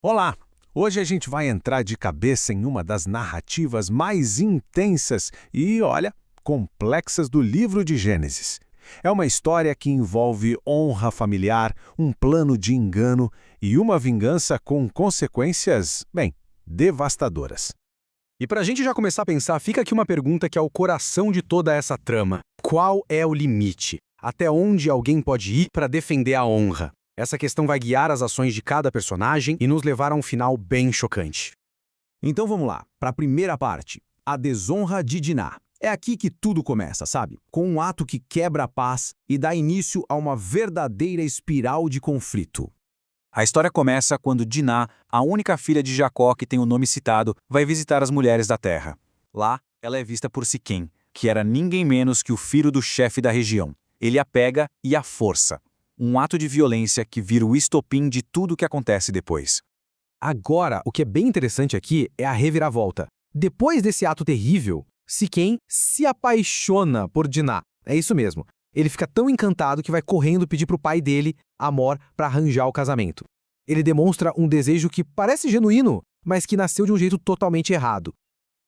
Olá! Hoje a gente vai entrar de cabeça em uma das narrativas mais intensas e, olha, complexas do livro de Gênesis. É uma história que envolve honra familiar, um plano de engano e uma vingança com consequências, bem, devastadoras. E para a gente já começar a pensar, fica aqui uma pergunta que é o coração de toda essa trama. Qual é o limite? Até onde alguém pode ir para defender a honra? Essa questão vai guiar as ações de cada personagem e nos levar a um final bem chocante. Então vamos lá, para a primeira parte, a desonra de Diná. É aqui que tudo começa, sabe? Com um ato que quebra a paz e dá início a uma verdadeira espiral de conflito. A história começa quando Diná, a única filha de Jacó que tem o nome citado, vai visitar as mulheres da terra. Lá, ela é vista por Siquém, que era ninguém menos que o filho do chefe da região. Ele a pega e a força. Um ato de violência que vira o estopim de tudo o que acontece depois. Agora, o que é bem interessante aqui é a reviravolta. Depois desse ato terrível, Siquém se apaixona por Diná. É isso mesmo. Ele fica tão encantado que vai correndo pedir para o pai dele, Amor, para arranjar o casamento. Ele demonstra um desejo que parece genuíno, mas que nasceu de um jeito totalmente errado.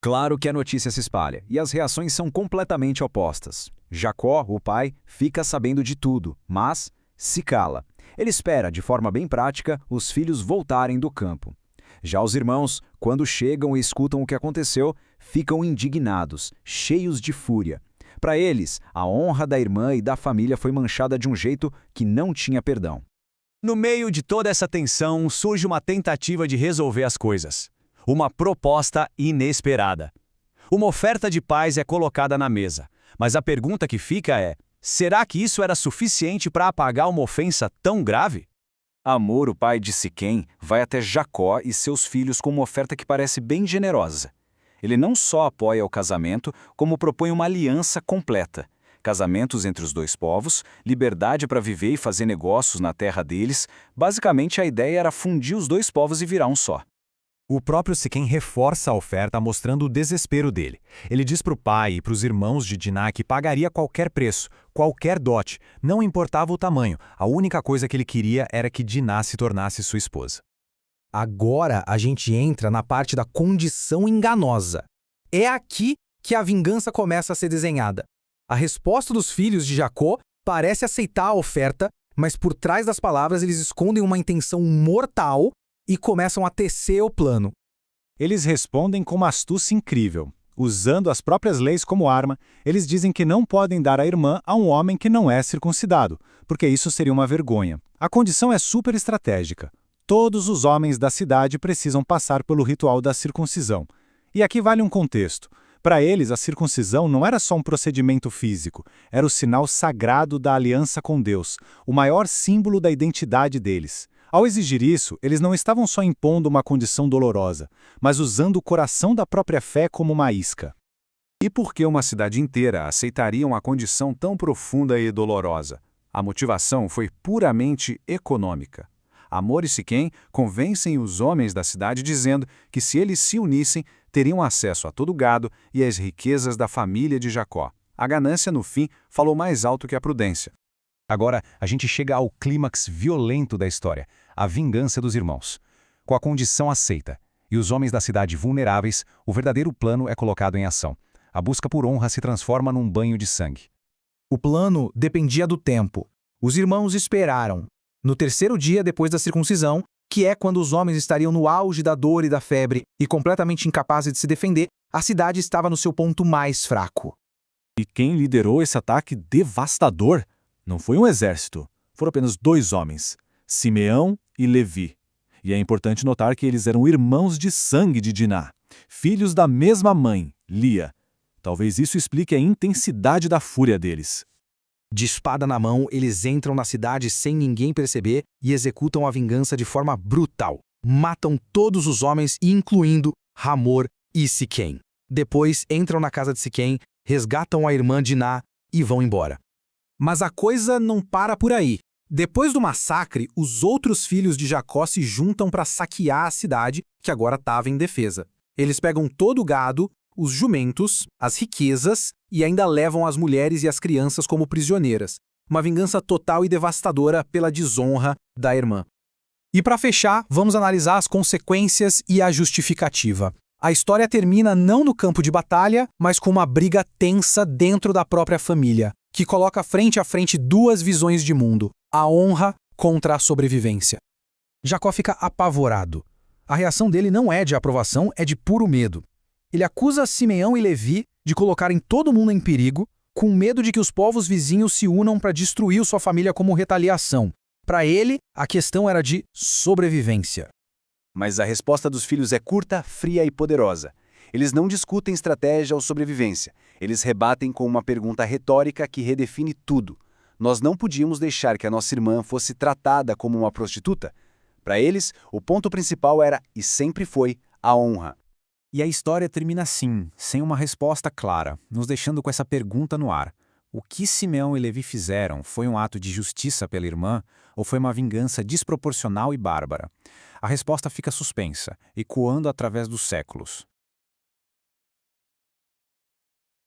Claro que a notícia se espalha, e as reações são completamente opostas. Jacó, o pai, fica sabendo de tudo, mas se cala. Ele espera, de forma bem prática, os filhos voltarem do campo. Já os irmãos, quando chegam e escutam o que aconteceu, ficam indignados, cheios de fúria. Para eles, a honra da irmã e da família foi manchada de um jeito que não tinha perdão. No meio de toda essa tensão, surge uma tentativa de resolver as coisas. Uma proposta inesperada. Uma oferta de paz é colocada na mesa, mas a pergunta que fica é: será que isso era suficiente para apagar uma ofensa tão grave? Amor, o pai de Siquém, vai até Jacó e seus filhos com uma oferta que parece bem generosa. Ele não só apoia o casamento, como propõe uma aliança completa. Casamentos entre os dois povos, liberdade para viver e fazer negócios na terra deles. Basicamente, a ideia era fundir os dois povos e virar um só. O próprio Siquém reforça a oferta mostrando o desespero dele. Ele diz para o pai e para os irmãos de Diná que pagaria qualquer preço, qualquer dote, não importava o tamanho, a única coisa que ele queria era que Diná se tornasse sua esposa. Agora a gente entra na parte da condição enganosa. É aqui que a vingança começa a ser desenhada. A resposta dos filhos de Jacó parece aceitar a oferta, mas por trás das palavras eles escondem uma intenção mortal e começam a tecer o plano. Eles respondem com uma astúcia incrível. Usando as próprias leis como arma, eles dizem que não podem dar a irmã a um homem que não é circuncidado, porque isso seria uma vergonha. A condição é super estratégica. Todos os homens da cidade precisam passar pelo ritual da circuncisão. E aqui vale um contexto. Para eles, a circuncisão não era só um procedimento físico, era o sinal sagrado da aliança com Deus, o maior símbolo da identidade deles. Ao exigir isso, eles não estavam só impondo uma condição dolorosa, mas usando o coração da própria fé como uma isca. E por que uma cidade inteira aceitaria uma condição tão profunda e dolorosa? A motivação foi puramente econômica. Amor e Siquém convencem os homens da cidade dizendo que se eles se unissem, teriam acesso a todo o gado e às riquezas da família de Jacó. A ganância, no fim, falou mais alto que a prudência. Agora, a gente chega ao clímax violento da história, a vingança dos irmãos. Com a condição aceita e os homens da cidade vulneráveis, o verdadeiro plano é colocado em ação. A busca por honra se transforma num banho de sangue. O plano dependia do tempo. Os irmãos esperaram. No terceiro dia depois da circuncisão, que é quando os homens estariam no auge da dor e da febre e completamente incapazes de se defender, a cidade estava no seu ponto mais fraco. E quem liderou esse ataque devastador? Não foi um exército, foram apenas 2 homens, Simeão e Levi. E é importante notar que eles eram irmãos de sangue de Diná, filhos da mesma mãe, Lia. Talvez isso explique a intensidade da fúria deles. De espada na mão, eles entram na cidade sem ninguém perceber e executam a vingança de forma brutal. Matam todos os homens, incluindo Hamor e Siquém. Depois, entram na casa de Siquém, resgatam a irmã Diná e vão embora. Mas a coisa não para por aí. Depois do massacre, os outros filhos de Jacó se juntam para saquear a cidade, que agora estava em defesa. Eles pegam todo o gado, os jumentos, as riquezas e ainda levam as mulheres e as crianças como prisioneiras. Uma vingança total e devastadora pela desonra da irmã. E para fechar, vamos analisar as consequências e a justificativa. A história termina não no campo de batalha, mas com uma briga tensa dentro da própria família, que coloca frente a frente duas visões de mundo, a honra contra a sobrevivência. Jacó fica apavorado. A reação dele não é de aprovação, é de puro medo. Ele acusa Simeão e Levi de colocarem todo mundo em perigo, com medo de que os povos vizinhos se unam para destruir sua família como retaliação. Para ele, a questão era de sobrevivência. Mas a resposta dos filhos é curta, fria e poderosa. Eles não discutem estratégia ou sobrevivência. Eles rebatem com uma pergunta retórica que redefine tudo. Nós não podíamos deixar que a nossa irmã fosse tratada como uma prostituta? Para eles, o ponto principal era, e sempre foi, a honra. E a história termina assim, sem uma resposta clara, nos deixando com essa pergunta no ar. O que Simeão e Levi fizeram foi um ato de justiça pela irmã ou foi uma vingança desproporcional e bárbara? A resposta fica suspensa, ecoando através dos séculos.